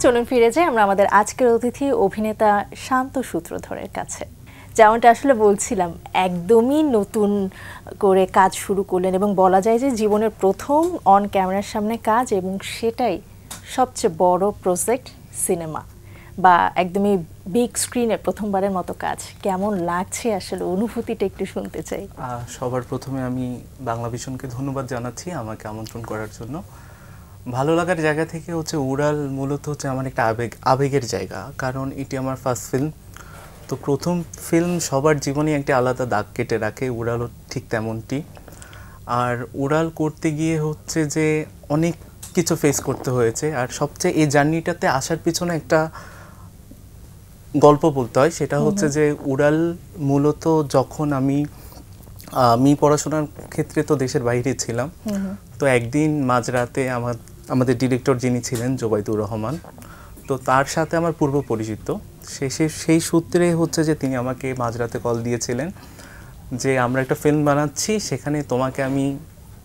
চলুন ফিরে যাই আমরা আমাদের আজকের অতিথি অভিনেতা শান্ত সূত্রধরের কাছে। যেমনটা আসলে বলছিলাম, একদমই নতুন করে কাজ শুরু করলেন এবং বলা যায় যে জীবনের প্রথম অন ক্যামেরার সামনে কাজ, এবং সেটাই সবচেয়ে বড় প্রজেক্ট, সিনেমা বা একদমই বিগ স্ক্রিনে প্রথমবারের মতো কাজ। কেমন লাগছে আসলে, অনুভূতিটা একটু শুনতে চাই। সবার প্রথমে আমি বাংলা ভিশনকে ধন্যবাদ জানাচ্ছি আমাকে আমন্ত্রণ করার জন্য। ভালো লাগার জায়গা থেকে হচ্ছে উড়াল মূলত হচ্ছে আমার একটা আবেগের জায়গা, কারণ এটি আমার ফার্স্ট ফিল্ম। তো প্রথম ফিল্ম সবার জীবনে একটি আলাদা দাগ কেটে রাখে, উড়ালও ঠিক তেমনটি। আর উড়াল করতে গিয়ে হচ্ছে যে অনেক কিছু ফেস করতে হয়েছে, আর সবচেয়ে এই জার্নিটাতে আসার পিছনে একটা গল্প বলতে হয়। সেটা হচ্ছে যে উড়াল মূলত যখন আমি পড়াশোনার ক্ষেত্রে তো দেশের বাইরে ছিলাম, তো একদিন মাঝরাতে আমাদের ডিরেক্টর যিনি ছিলেন জোবাইদুর রহমান, তো তার সাথে আমার পূর্ব পরিচিত। সেই সূত্রে হচ্ছে যে তিনি আমাকে মাঝরাতে কল দিয়েছিলেন যে আমরা একটা ফিল্ম বানাচ্ছি, সেখানে তোমাকে আমি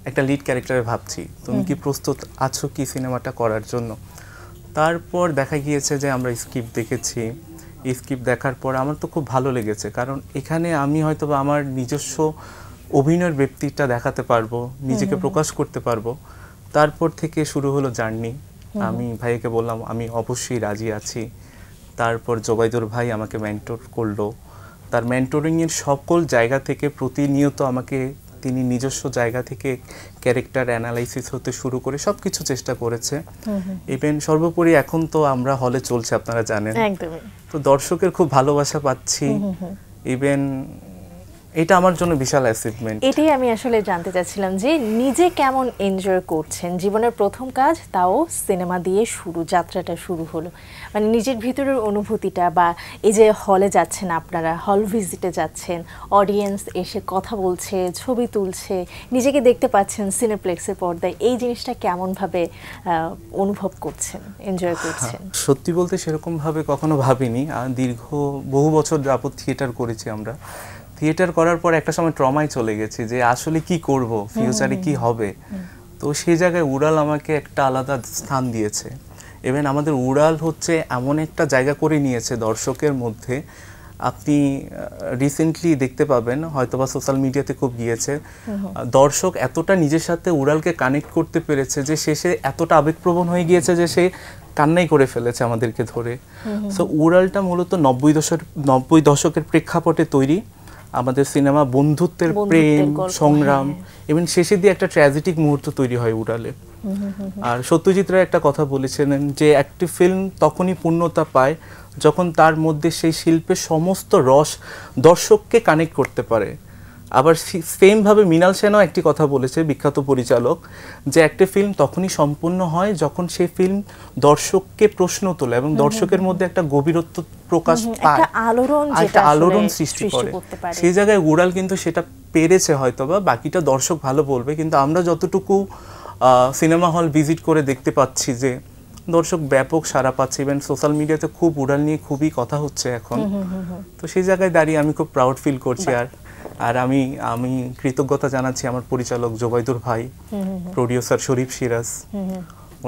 একটা লিড ক্যারেক্টারে ভাবছি, তুমি কি প্রস্তুত আছো কি সিনেমাটা করার জন্য। তারপর দেখা গিয়েছে যে আমরা স্ক্রিপ্ট দেখেছি। স্ক্রিপ্ট দেখার পর আমার তো খুব ভালো লেগেছে, কারণ এখানে আমি হয়তো আমার নিজস্ব অভিনয়ের ব্যক্তিটা দেখাতে পারবো, নিজেকে প্রকাশ করতে পারবো। তারপর থেকে শুরু হলো জার্নি। আমি ভাইকে বললাম আমি অবশ্যই রাজি আছি। তারপর জোবাইদুর ভাই আমাকে মেন্টর করলো। তার মেন্টরিংয়ের সকল জায়গা থেকে প্রতিনিয়ত আমাকে তিনি নিজস্ব জায়গা থেকে ক্যারেক্টার অ্যানালাইসিস হতে শুরু করে সব কিছু চেষ্টা করেছে। ইভেন সর্বোপরি এখন তো আমরা হলে চলছে, আপনারা জানেন, তো দর্শকের খুব ভালোবাসা পাচ্ছি। ইভেন এটা আমার জন্য বিশাল অ্যাচিভমেন্ট। এটাই আমি আসলে জানতে চাচ্ছিলাম যে নিজে কেমন এনজয় করছেন, জীবনের প্রথম কাজ, তাও সিনেমা দিয়ে যাত্রাটা শুরু হলো। মানে নিজের ভিতরের অনুভূতিটা, বা এই যে হলে যাচ্ছেন আপনারা, হল ভিজিটে যাচ্ছেন, অডিয়েন্স এসে কথা বলছে, ছবি তুলছে, নিজেকে দেখতে পাচ্ছেন সিনেপ্লেক্সের পর্দায়, এই জিনিসটা কেমনভাবে অনুভব করছেন, এনজয় করছেন? সত্যি বলতে সেরকমভাবে কখনো ভাবিনি। দীর্ঘ বহু বছর যাবত থিয়েটার করেছি আমরা। থিয়েটার করার পর একটা সময় ট্রমায় চলে গেছি যে আসলে কি করব, ফিউচারে কি হবে। তো সেই জায়গায় উড়াল আমাকে একটা আলাদা স্থান দিয়েছে। ইভেন আমাদের উড়াল হচ্ছে এমন একটা জায়গা করে নিয়েছে দর্শকের মধ্যে। আপনি রিসেন্টলি দেখতে পাবেন, হয়তোবা সোশ্যাল মিডিয়াতে খুব গিয়েছে, দর্শক এতটা নিজের সাথে উড়ালকে কানেক্ট করতে পেরেছে যে শেষে এতটা আবেগপ্রবণ হয়ে গিয়েছে যে সে কান্নাই করে ফেলেছে আমাদেরকে ধরে। সো উড়ালটা মূলত 90 দশকের প্রেক্ষাপটে তৈরি। আমাদের সিনেমা বন্ধুত্বের প্রেম সংগ্রাম, এবং শেষে দিয়ে একটা ট্র্যাজেডিক মুহূর্ত তৈরি হয় উড়ালে। আর সত্যজিৎ রায় একটা কথা বলেছিলেন যে একটি ফিল্ম তখনই পূর্ণতা পায় যখন তার মধ্যে সেই শিল্পের সমস্ত রস দর্শককে কানেক্ট করতে পারে। আবার সেমভাবে মৃণাল সেনও একটি কথা বলেছে, বিখ্যাত পরিচালক, যে একটা ফিল্ম তখনই সম্পূর্ণ হয় যখন সেই ফিল্ম দর্শককে প্রশ্ন তোলে এবং দর্শকের মধ্যে একটা গভীরত্ব প্রকাশ পায়, একটা আলোড়ন সৃষ্টি করে। সেই জায়গায় উড়াল কিন্তু সেটা পেরেছে, হয়তোবা বাকিটা দর্শক ভালো বলবে, কিন্তু আমরা যতটুকু সিনেমা হল ভিজিট করে দেখতে পাচ্ছি যে দর্শক ব্যাপক সাড়া পাচ্ছে। ইভেন সোশ্যাল মিডিয়াতে খুব উড়াল নিয়ে খুবই কথা হচ্ছে এখন। তো সেই জায়গায় দাঁড়িয়ে আমি খুব প্রাউড ফিল করছি। আর আমি কৃতজ্ঞতা জানাচ্ছি আমার পরিচালক জোবাইদুর ভাই, প্রোডিউসার শরীফ সিরাজ,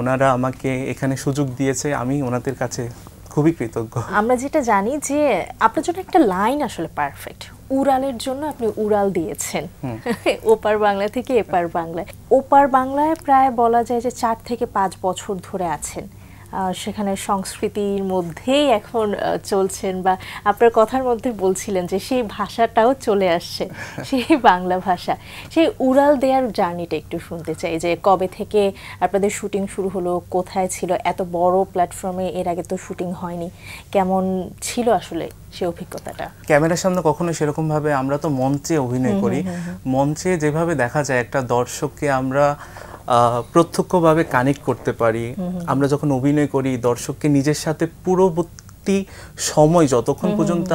ওনারা আমাকে এখানে সুযোগ দিয়েছে, আমি ওনাদের কাছে খুবই কৃতজ্ঞ। আমরা যেটা জানি যে আপনার জন্য একটা লাইন আসলে পারফেক্ট, উড়ালের জন্য আপনি উড়াল দিয়েছেন ওপার বাংলা থেকে এপার বাংলায়। ওপার বাংলায় প্রায় বলা যায় যে 4 থেকে 5 বছর ধরে আছেন, সেখানে সংস্কৃতির মধ্যেই এখন চলছেন, বা আপনার কথার মধ্যে বলছিলেন যে সেই ভাষাটাও চলে আসছে, সেই বাংলা ভাষা। সেই উড়াল দেওয়ার জার্নিটা একটু শুনতে চাই, যে কবে থেকে আপনাদের শুটিং শুরু হলো, কোথায় ছিল, এত বড় প্ল্যাটফর্মে এর আগে তো শুটিং হয়নি, কেমন ছিল আসলে সেই অভিজ্ঞতাটা? ক্যামেরার সামনে কখনো সেরকম ভাবে, আমরা তো মঞ্চে অভিনয় করি, মঞ্চে যেভাবে দেখা যায় একটা দর্শককে আমরা প্রত্যক্ষভাবে কানেক্ট করতে পারি। আমরা যখন অভিনয় করি দর্শককে নিজের সাথে পূর্ববর্তী সময় যতক্ষণ পর্যন্ত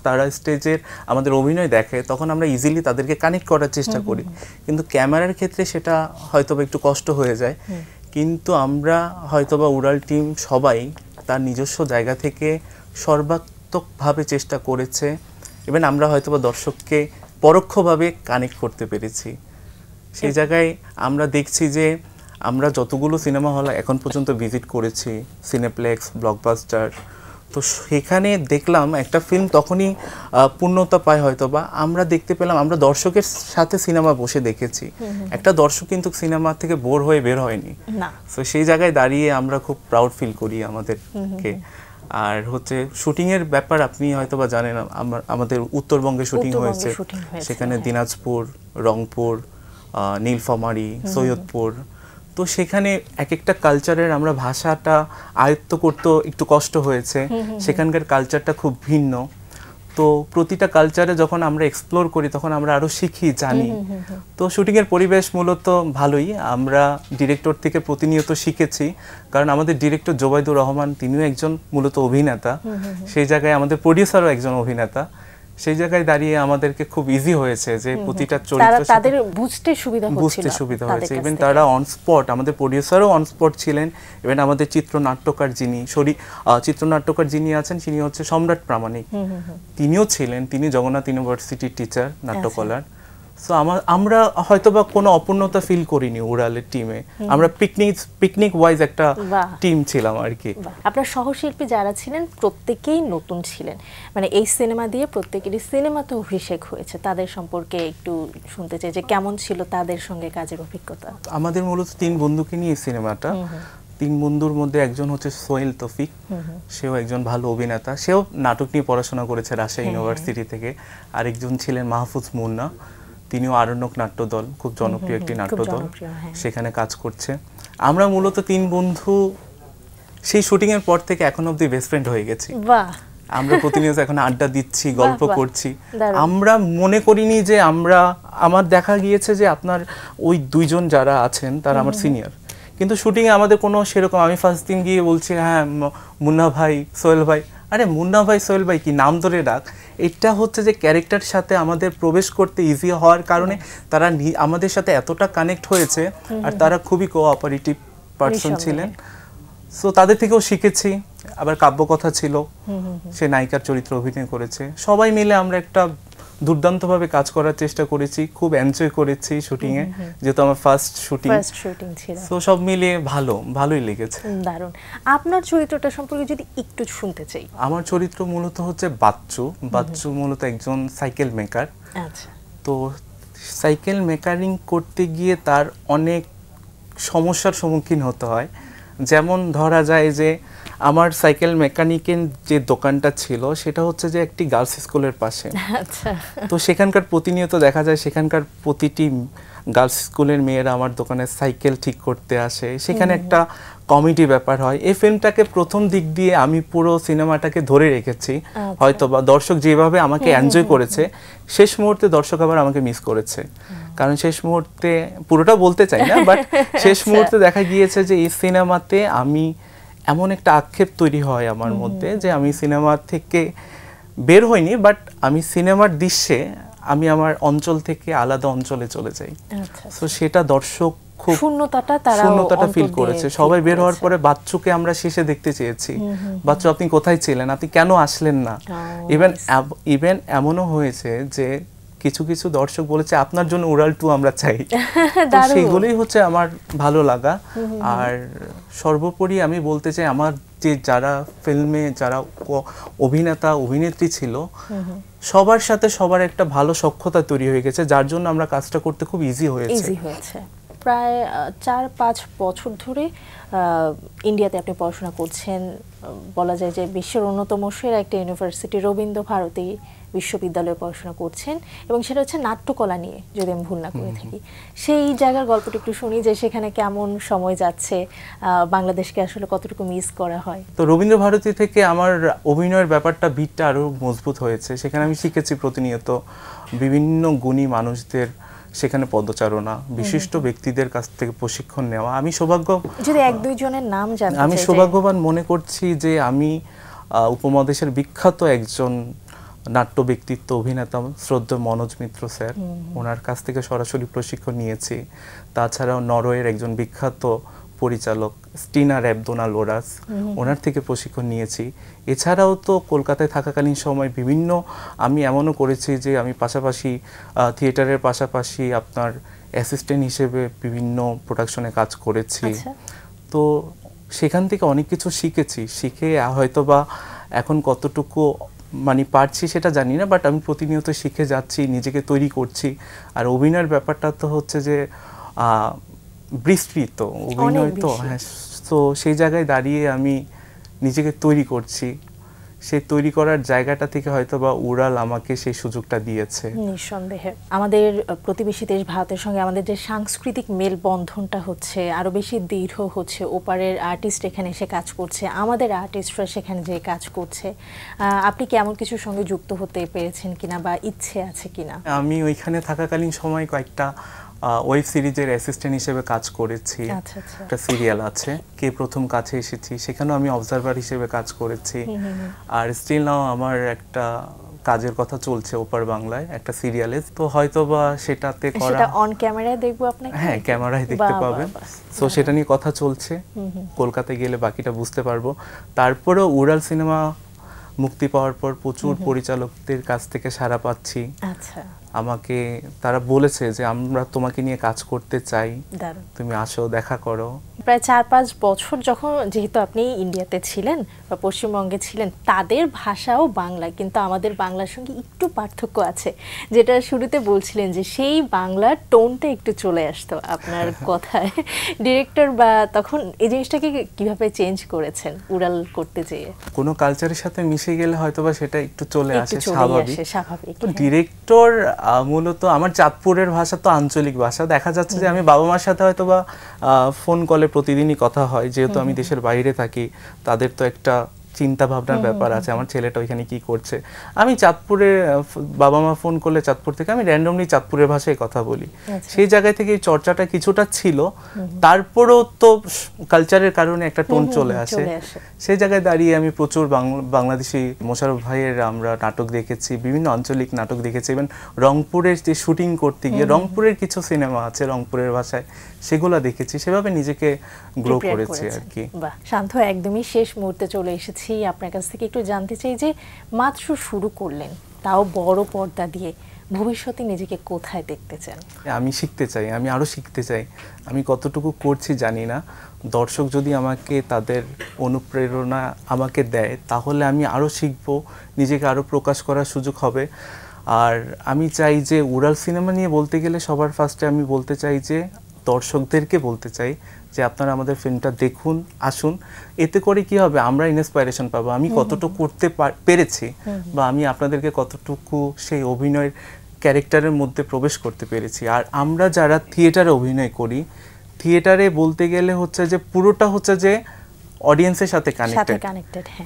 তারা স্টেজের আমাদের অভিনয় দেখে, তখন আমরা ইজিলি তাদেরকে কানেক্ট করার চেষ্টা করি। কিন্তু ক্যামেরার ক্ষেত্রে সেটা হয়তোবা একটু কষ্ট হয়ে যায়। কিন্তু আমরা হয়তোবা উড়াল টিম সবাই তার নিজস্ব জায়গা থেকে সর্বাত্মকভাবে চেষ্টা করেছে। ইভেন আমরা হয়তোবা দর্শককে পরোক্ষভাবে কানেক্ট করতে পেরেছি। সেই জায়গায় আমরা দেখছি যে আমরা যতগুলো সিনেমা হল এখন পর্যন্ত ভিজিট করেছি, সিনেপ্লেক্স, ব্লকবাস্টার, তো সেখানে দেখলাম একটা ফিল্ম তখনই পূর্ণতা পায় হয়তো, বা আমরা দেখতে পেলাম, আমরা দর্শকের সাথে সিনেমা বসে দেখেছি, একটা দর্শক কিন্তু সিনেমা থেকে বোর হয়ে বের হয়নি না। তো সেই জায়গায় দাঁড়িয়ে আমরা খুব প্রাউড ফিল করি আমাদেরকে। আর হচ্ছে শুটিং এর ব্যাপার আপনি হয়তো বা জানেন, আমাদের উত্তরবঙ্গে শুটিং হয়েছে, সেখানে দিনাজপুর, রংপুর, নীলফামারী, সৈয়দপুর, তো সেখানে এক একটা কালচারের আমরা ভাষাটা আয়ত্ত করতে একটু কষ্ট হয়েছে, সেখানকার কালচারটা খুব ভিন্ন। তো প্রতিটা কালচারে যখন আমরা এক্সপ্লোর করি তখন আমরা আরো শিখি, জানি। তো শুটিং এর পরিবেশ মূলত ভালোই, আমরা ডিরেক্টর থেকে প্রতিনিয়ত শিখেছি, কারণ আমাদের ডিরেক্টর জোবাইদুর রহমান তিনিও একজন মূলত অভিনেতা, সেই জায়গায় আমাদের প্রোডিউসারও একজন অভিনেতা, সেই জায়গায় দাঁড়িয়ে আমাদেরকে খুব ইজি হয়েছে যে প্রতিটা চরিত্র তাদের বুঝতে সুবিধা হয়েছে। ইভেন তারা অন স্পট, আমাদের প্রোডিউসারও অন স্পট ছিলেন, ইভেন আমাদের চিত্রনাট্যকার যিনি আছেন তিনি হচ্ছে সম্রাট প্রামাণিক, তিনিও ছিলেন, তিনি জগন্নাথ ইউনিভার্সিটির টিচার, নাট্যকলার। সো আমরা হয়তোবা কোনো অপূর্ণতা ফিল করিনি উড়ালের টিমে, আমরা পিকনিক ওয়াইজ একটা টিম ছিলাম আর কি। আপনার সহশিল্পী যারা ছিলেন প্রত্যেকেই নতুন ছিলেন, মানে এই সিনেমা দিয়ে প্রত্যেকেরই সিনেমাতে অভিষেক হয়েছে, তাদের সম্পর্কে একটু শুনতে চাই যে কেমন ছিল তাদের সঙ্গে কাজের অভিজ্ঞতা। আমাদের মূলত 3 বন্ধুকে নিয়ে সিনেমাটা। 3 বন্ধুর মধ্যে একজন হচ্ছে সোহেল তৌফিক, সেও একজন ভালো অভিনেতা, সেও নাটক নিয়ে পড়াশোনা করেছে রাজশাহী ইউনিভার্সিটি থেকে। আরেকজন ছিলেন মাহফুজ মুন্না, তিনিও আরণ্যক নাট্যদল, খুব জনপ্রিয় একটি নাট্যদল, সেখানে কাজ করছে। আমরা মূলত 3 বন্ধু সেই শুটিং এর পর থেকে এখন অবধি বেস্ট ফ্রেন্ড হয়ে গেছি। আমরা প্রতিনিয়ত এখন আড্ডা দিচ্ছি, গল্প করছি। আমরা মনে করিনি যে আমার দেখা গিয়েছে যে আপনার ওই 2 জন যারা আছেন তারা আমার সিনিয়র, কিন্তু শুটিংয়ে আমাদের কোনো সেরকম, আমি ফার্স্ট দিন গিয়ে বলছি হ্যাঁ মুন্না ভাই, সোহেল ভাই, আরে মুন্না ভাই, সোহেল ভাই কি নাম ধরে ডাক। এটা হচ্ছে যে ক্যারেক্টারের সাথে আমাদের প্রবেশ করতে ইজি হওয়ার কারণে তারা আমাদের সাথে এতটা কানেক্ট হয়েছে, আর তারা খুবই কোঅপারেটিভ পারসন ছিলেন। সো তাদের থেকেও শিখেছি। আবার কাব্যকথা ছিল, সে নায়িকার চরিত্র অভিনয় করেছে। সবাই মিলে আমরা একটা দুর্দান্তভাবে কাজ করার চেষ্টা করেছি, খুব এনজয় করেছি শুটিংয়ে, যেহেতু আমার ফার্স্ট শুটিং ছিল। সো সব মিলিয়ে ভালোই লেগেছে। দারুণ। আপনার চরিত্রটা সম্পর্কে যদি একটু শুনতে চাই। আমার চরিত্র মূলত হচ্ছে বাচ্চু মূলত একজন সাইকেল মেকার। আচ্ছা। তো সাইকেল মেকারিং করতে গিয়ে তার অনেক সমস্যার সম্মুখীন হতে হয়। যেমন ধরা যায় যে আমার সাইকেল মেকানিকের যে দোকানটা ছিল সেটা হচ্ছে যে একটি গার্লস স্কুলের পাশে। আচ্ছা। তো সেখানকার প্রতিনিয়ত দেখা যায় সেখানকার প্রতিটি গার্লস স্কুলের মেয়েরা আমার দোকানে সাইকেল ঠিক করতে আসে, সেখানে একটা কমেডি ব্যাপার হয়। এই ফিল্মটাকে প্রথম দিক দিয়ে আমি পুরো সিনেমাটাকে ধরে রেখেছি, হয়তো বা দর্শক যেভাবে আমাকে এনজয় করেছে, শেষ মুহূর্তে দর্শক আবার আমাকে মিস করেছে। কারণ শেষ মুহূর্তে, পুরোটা বলতে চাই না, বাট শেষ মুহূর্তে দেখা গিয়েছে যে এই সিনেমাতে আমি এমন একটা আক্ষেপ তৈরি হয় আমার মধ্যে যে আমি সিনেমা থেকে বের হইনি, বাট আমি সিনেমার দৃশ্যে আমি আমার অঞ্চল থেকে আলাদা অঞ্চলে চলে যাই। তো সেটা দর্শক খুব শূন্যতাটা ফিল করেছে। সবাই বের হওয়ার পরে বাচ্চুকে আমরা শেষে দেখতে চেয়েছি, বাচ্চু আপনি কোথায় ছিলেন, আপনি কেন আসলেন না। ইভেন এমনও হয়েছে যে কিছু কিছু দর্শক বলেছে আপনার জন্য উড়াল 2 আমরা চাই। তো সেগুলোই হচ্ছে আমার ভালো লাগা। আর সর্বোপরি আমি বলতে চাই আমার যে যারা ফিল্মে যারা অভিনেতা অভিনেত্রী ছিল সবার সাথে সবার একটা ভালো সখ্যতা তৈরি হয়ে গেছে, যার জন্য আমরা কাজটা করতে খুব ইজি হয়েছে। প্রায় 4-5 বছর ধরে ইন্ডিয়াতে আপনি পড়াশোনা করছেন, বলা যায় যে বিশ্বের অন্যতম সেরা একটা ইউনিভার্সিটি রবীন্দ্র ভারতী বিশ্ববিদ্যালয়ে পড়াশোনা করছেন, এবং সেটা হচ্ছে নাট্যকলা নিয়ে, যদি আমি ভুল না করে থাকি। সেই জায়গার গল্পটা একটু শুনি যে সেখানে কেমন সময় যাচ্ছে, বাংলাদেশকে আসলে কতটুকু মিস করা হয়। তো রবীন্দ্র ভারতী থেকে আমার অভিনয়ের ব্যাপারটা ভিতটা আরো মজবুত হয়েছে। সেখানে আমি শিখেছি প্রতিনিয়ত বিভিন্ন গুণী মানুষদের সেখানে পদচারণা, বিশিষ্ট ব্যক্তিদের কাছ থেকে প্রশিক্ষণ নেওয়া। আমি যদি 1-2 জনের নাম জানতে চাই। আমি সৌভাগ্যবান মনে করছি যে আমি উপমহাদেশের বিখ্যাত একজন নাট্য ব্যক্তিত্ব অভিনেতা শ্রদ্ধেয় মনোজ মিত্র স্যার, ওনার কাছ থেকে সরাসরি প্রশিক্ষণ নিয়েছি। তাছাড়াও নরওয়ের একজন বিখ্যাত পরিচালক স্টিনা র্যাবদোনা লোরাস, ওনার থেকে প্রশিক্ষণ নিয়েছি। এছাড়াও তো কলকাতায় থাকাকালীন সময় বিভিন্ন আমি এমনও করেছি যে আমি পাশাপাশি থিয়েটারের পাশাপাশি আপনার অ্যাসিস্ট্যান্ট হিসেবে বিভিন্ন প্রোডাকশনে কাজ করেছি। আচ্ছা। তো সেখান থেকে অনেক কিছু শিখেছি, শিখে হয়তো বা এখন কতটুকু মানে পারছি সেটা জানি না, বাট আমি প্রতিনিয়ত শিখে যাচ্ছি, নিজেকে তৈরি করছি। আর অভিনয়ের ব্যাপারটা তো হচ্ছে যে বিস্তৃত অভিনয় তো, হ্যাঁ। তো সেই জায়গায় দাঁড়িয়ে আমি নিজেকে তৈরি করছি, সেই তৈরি করার জায়গাটা থেকে হয়তো বা উড়াল আমাকে সেই সুযোগটা দিয়েছে। নিঃসন্দেহে আমাদের প্রতিবেশী দেশ ভারতের সঙ্গে আমাদের যে সাংস্কৃতিক মেলবন্ধনটা হচ্ছে আরো বেশি দৃঢ় হচ্ছে। ওপারের আর্টিস্ট এখানে এসে কাজ করছে, আমাদের আর্টিস্টরা সেখানে যে কাজ করছে। আপনি কি এমন কিছুর সঙ্গে যুক্ত হতে পেরেছেন কিনা বা ইচ্ছে আছে কিনা? আমি ওইখানে থাকাকালীন সময় কয়েকটা ওয়েব সিরিজের অ্যাসিস্ট্যান্ট হিসেবে কাজ করেছি। আচ্ছা আচ্ছা। একটা সিরিয়াল আছে কে প্রথম কাছে এসেছি, সেখানেও আমি অবজারভার হিসেবে কাজ করেছি। আর স্টিল নাও আমার একটা কাজের কথা চলছে ওপার বাংলায় একটা সিরিয়ালে, তো হয়তো বা সেটাতে করা, সেটা অন ক্যামেরায় দেখবো আপনাকে? হ্যাঁ ক্যামেরায় দেখতে পাবেন। সো সেটা নিয়ে কথা চলছে, কলকাতায় গেলে বাকিটা বুঝতে পারবো। তারপরেও উড়াল সিনেমা মুক্তি পাওয়ার পর প্রচুর পরিচালকদের কাছ থেকে সাড়া পাচ্ছি। আচ্ছা। আমাকে তারা বলেছে যে আমরা তোমাকে নিয়ে কাজ করতে চাই, দারুণ। তুমি আসো, দেখা করো। প্রায় 4-5 বছর যখন যেহেতু আপনি ইন্ডিয়াতে ছিলেন বা পশ্চিমবঙ্গে ছিলেন, তাদের ভাষাও বাংলা, কিন্তু আমাদের বাংলার সঙ্গে একটু পার্থক্য আছে, যেটা শুরুতে বলছিলেন যে সেই বাংলার টোনটা একটু চলে আসতো আপনার কথায়। ডিরেক্টর বা তখন এই জিনিসটাকে কিভাবে চেঞ্জ করেছেন উড়াল করতে যেয়ে? কোনো কালচারের সাথে মিশে গেলে হয়তোবা সেটা একটু চলে আসে, স্বাভাবিক। তো হ্যাঁ। ডিরেক্টর মূলত আমার চাঁদপুরের ভাষা তো আঞ্চলিক ভাষা, দেখা যাচ্ছে যে আমি বাবা মার সাথে হয়তোবা ফোন কলে প্রতিদিনই কথা হয়, যেহেতু আমি দেশের বাইরে থাকি, তাদের তো একটা চিন্তা ভাবনার ব্যাপার আছে, আমার ছেলেটা ওইখানে কি করছে। আমি চাঁদপুরে বাবা মা ফোন করলে চাঁদপুর থেকে আমি র্যান্ডমলি চাঁদপুরের ভাষায় কথা বলি। সেই জায়গায় থেকে এই চর্চাটা কিছুটা ছিল, তারপরেও তো কালচারের কারণে একটা টোন চলে আসে। সেই জায়গায় দাঁড়িয়ে আমি প্রচুর বাংলাদেশি মোশাররফ ভাইয়ের আমরা নাটক দেখেছি, বিভিন্ন আঞ্চলিক নাটক দেখেছি। ইভেন রংপুরের যে শুটিং করতে গিয়ে রংপুরের কিছু সিনেমা আছে রংপুরের ভাষায়, সেগুলো দেখেছি, সেভাবে নিজেকে গ্রো করেছি আর কি। বাহ, শান্ত, একদমই শেষ মুহূর্তে চলে এসেছি। আপনার কাছ থেকে একটু জানতে চাই যে মাত্র শুরু করলেন, তাও বড় পর্দা দিয়ে, ভবিষ্যতে নিজেকে কোথায় দেখতে চান? আমি শিখতে চাই, আমি আরো শিখতে চাই। আমি কতটুকু করছি জানি না, দর্শক যদি আমাকে তাদের অনুপ্রেরণা আমাকে দেয়, তাহলে আমি আরো শিখবো, নিজেকে আরো প্রকাশ করার সুযোগ হবে। আর আমি চাই যে উড়াল সিনেমা নিয়ে বলতে গেলে সবার ফার্স্টে আমি বলতে চাই যে দর্শকদেরকে বলতে চাই যে আপনারা আমাদের ফিল্মটা দেখুন, আসুন। এতে করে কি হবে, আমরা ইন্সপাইরেশন পাবো, আমি কতটুকু করতে পেরেছি, বা আমি আপনাদেরকে কতটুকু সেই অভিনয়ের ক্যারেক্টারের মধ্যে প্রবেশ করতে পেরেছি। আর আমরা যারা থিয়েটারে অভিনয় করি, থিয়েটারে বলতে গেলে হচ্ছে যে পুরোটা হচ্ছে যে অডিয়েন্সের সাথে কানেক্টেড,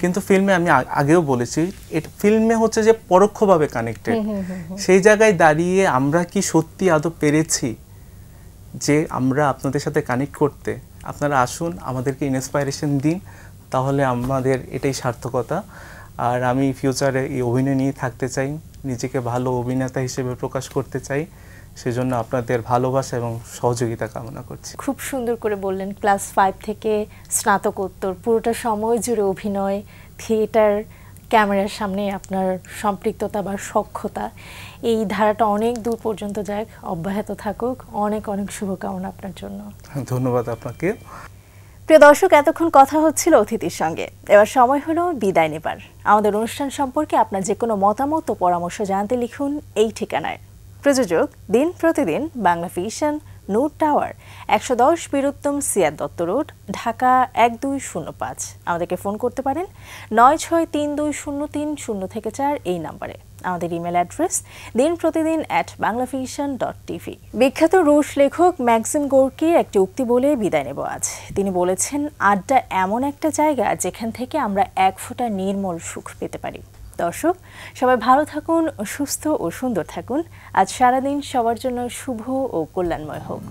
কিন্তু ফিল্মে আমি আগেও বলেছি, ফিল্মে হচ্ছে যে পরোক্ষভাবে কানেক্টেড। সেই জায়গায় দাঁড়িয়ে আমরা কি সত্যি আদৌ পেরেছি যে আমরা আপনাদের সাথে কানেক্ট করতে? আপনারা আসুন, আমাদেরকে ইন্সপাইরেশন দিন, তাহলে আমাদের এটাই সার্থকতা। আর আমি ফিউচারে এই অভিনয় নিয়ে থাকতে চাই, নিজেকে ভালো অভিনেতা হিসেবে প্রকাশ করতে চাই। সেজন্য আপনাদের ভালোবাসা এবং সহযোগিতা কামনা করছি। খুব সুন্দর করে বললেন, ক্লাস 5 থেকে স্নাতকোত্তর পুরোটা সময় জুড়ে অভিনয়, থিয়েটার, ক্যামেরার সামনে আপনার সম্পৃক্ততা বা সক্ষতা, এই ধারাটা অনেক দূর পর্যন্ত যাক, অব্যাহত থাকুক। অনেক অনেক শুভকামনা আপনার জন্য। ধন্যবাদ আপনাকে। প্রিয় দর্শক, এতক্ষণ কথা হচ্ছিল অতিথির সঙ্গে, এবার সময় হলো বিদায় নেবার। আমাদের অনুষ্ঠান সম্পর্কে আপনার যে কোনো মতামত ও পরামর্শ জানতে লিখুন এই ঠিকানায়। প্রযোজক দিন প্রতিদিন, বাংলা ভিশন, নূর টাওয়ার, 110 বীরুত্তম সিয়াদ দত্ত রোড, ঢাকা 1205। আমাদেরকে ফোন করতে পারেন 96320304 এই নাম্বারে। আমাদের ইমেল অ্যাড্রেস dinprotidin@banglavision.tv। বিখ্যাত রুশ লেখক ম্যাক্সিম গোর্কির একটি উক্তি বলে বিদায় নেব আজ। তিনি বলেছেন, আড্ডা এমন একটা জায়গা যেখান থেকে আমরা এক ফোঁটা নির্মল সুখ পেতে পারি। দর্শক, সবাই ভালো থাকুন, সুস্থ ও সুন্দর থাকুন। আজ সারাদিন সবার জন্য শুভ ও কল্যাণময় হোক।